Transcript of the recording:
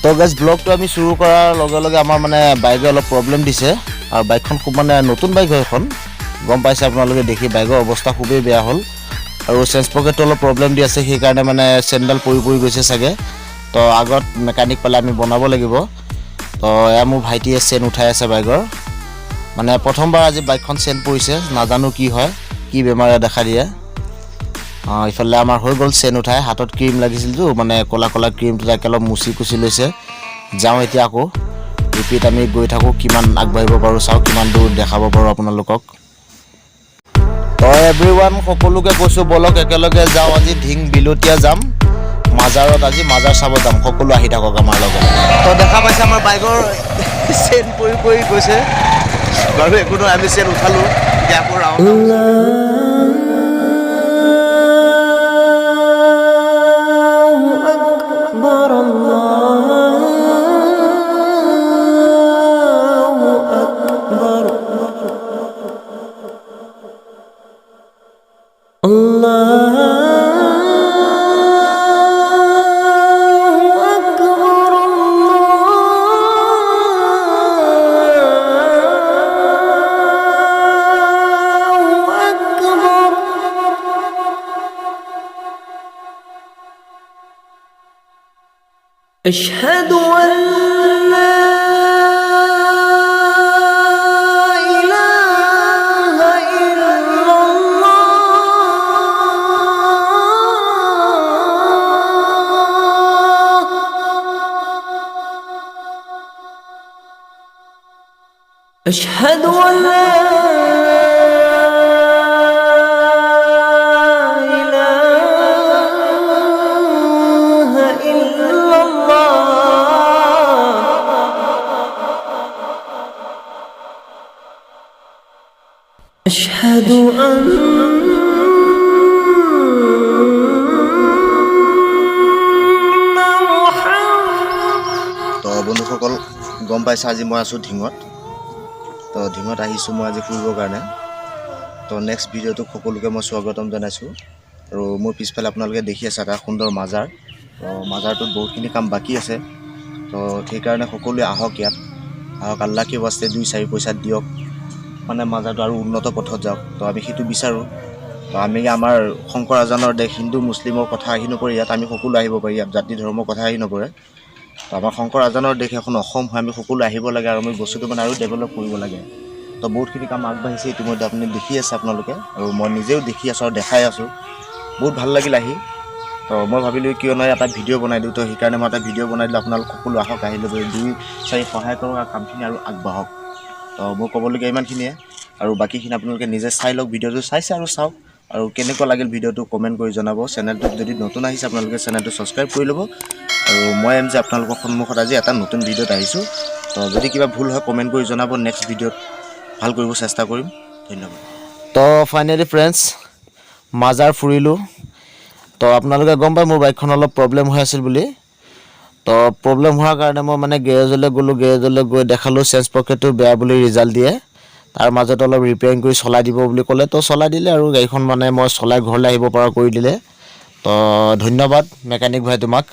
তো গাইজ ব্লগটো আমি শুরু করার লগে লগে আমার মানে বাইকে অলপ প্রবলেম দিছে আর বাইকখন খুব মানে নতুন বাইক হয় এখন গম পাইছে আপোনালোকে দেখি বাইকৰ অৱস্থা খুবেই বেয়া হ'ল আৰু চেঞ্জ পকেটটো অলপ প্ৰবলেম দি আছে সেইকাৰণে মানে চেণ্ডেল পৰি গৈছে চাগে তো আগত মেকানিক পালে আমি বনাব লাগিব তো এয়া মোৰ ভাইটিয়ে চেন উঠাই আছে বাইকৰ মানে প্ৰথমবাৰ আজি বাইকখন চেন পৰিছে নাজানো কি হয় কি বেমাৰে দেখা দিয়ে ইফালে আমাৰ হৈ গ'ল চেন উঠাই হাতত ক্ৰীম লাগিছিলতো মানে কলা কলা ক্ৰীমটো তাকে অলপ মুচি কুচি লৈছে যাওঁ এতিয়া আকৌ ৰিপিট আমি গৈ থাকোঁ কিমান আগবাঢ়িব পাৰোঁ চাওঁ কিমান দূৰ দেখাব পাৰোঁ আপোনালোকক তো এভৰিৱান সকলোকে কৈছোঁ বলক একেলগে যাওঁ আজি ঢিং বিলতীয়া যাম মাজাৰত আজি মাজাৰ চাব যাম সকলো আহি থাকক আমাৰ লগত তো দেখা পাইছে আমাৰ বাইকৰ চেন পৰি গৈছে বাৰু একো নহয় আমি চেন উঠালোঁ এতিয়া আকৌ ৰাউণ্ড أشهد أن لا إله إلا الله أشهد أن لا أشهد أن তো বন্ধুসকল গম পাইছে আজি মই আছোঁ ঢিঙত তো ঢিঙত আহিছোঁ মই আজি ফুৰিবৰ কাৰণে তো নেক্সট ভিডিঅ'টোক সকলোকে মই স্বাগতম জনাইছোঁ আৰু মোৰ পিছফালে আপোনালোকে দেখি আছে এটা সুন্দৰ মাজাৰ তো মাজাৰটোত বহুতখিনি কাম বাকী আছে তো সেইকাৰণে সকলোৱে আহক ইয়াত আহক আল্লাহ কি বাস্তে 2-4 পইচা দিয়ক মানে মাজাৰটো আৰু উন্নত পথত যাওক তো আমি সেইটো বিচাৰোঁ তো আমি আমাৰ শংকৰ আজানৰ দেশ হিন্দু মুছলিমৰ কথা আহি নপৰে ইয়াত আমি সকলো আহিব পাৰি ইয়াত জাতি ধৰ্মৰ কথা আহি নপৰে তো আমাৰ শংকৰ আজানৰ দেশ এখন অসম হয় আমি সকলো আহিব লাগে আৰু আমি বস্তুটো মানে আৰু ডেভেলপ কৰিব লাগে তো বহুতখিনি কাম আগবাঢ়িছে ইতিমধ্যে আপুনি দেখি আছে আপোনালোকে আৰু মই নিজেও দেখি আছোঁ আৰু দেখাই আছোঁ বহুত ভাল লাগিল আহি তো মই ভাবিলোঁ কিয় নহয় এটা ভিডিঅ' বনাই দিওঁ তো সেইকাৰণে মই এটা ভিডিঅ' বনাই দিলোঁ আপোনালোক সকলো আহক আহিলে 2-4 সহায় কৰক আৰু কামখিনি আৰু আগবাঢ়ক তো মোৰ ক'বলগীয়া ইমানখিনিয়ে আৰু বাকীখিনি আপোনালোকে নিজে চাই লওক ভিডিঅ'টো চাইছে আৰু চাওক আৰু কেনেকুৱা লাগিল ভিডিঅ'টো কমেণ্ট কৰি জনাব চেনেলটোত যদি নতুন আহিছে আপোনালোকে চেনেলটো ছাবস্ক্ৰাইব কৰি ল'ব আৰু মই যে আপোনালোকৰ সন্মুখত আজি এটা নতুন ভিডিঅ'ত আহিছোঁ তো যদি কিবা ভুল হয় কমেণ্ট কৰি জনাব নেক্সট ভিডিঅ'ত ভাল কৰিব চেষ্টা কৰিম ধন্যবাদ তো ফাইনেলি ফ্ৰেণ্ডছ মাজাৰ ফুৰিলোঁ তো আপোনালোকে গম পায় মোৰ বাইকখন অলপ প্ৰব্লেম হৈ আছিল বুলি তো প্ৰব্লেম হোৱাৰ কাৰণে মই মানে গেৰেজলৈ গ'লোঁ গেৰেজলৈ গৈ দেখালোঁ চেঞ্জ পকেটটো বেয়া বুলি ৰিজাল্ট দিয়ে তাৰ মাজত অলপ ৰিপেয়াৰিং কৰি চলাই দিব বুলি ক'লে তো চলাই দিলে আৰু গাড়ীখন মানে মই চলাই ঘৰলৈ আহিব পৰা কৰি দিলে তো ধন্যবাদ মেকানিক ভাই তোমাক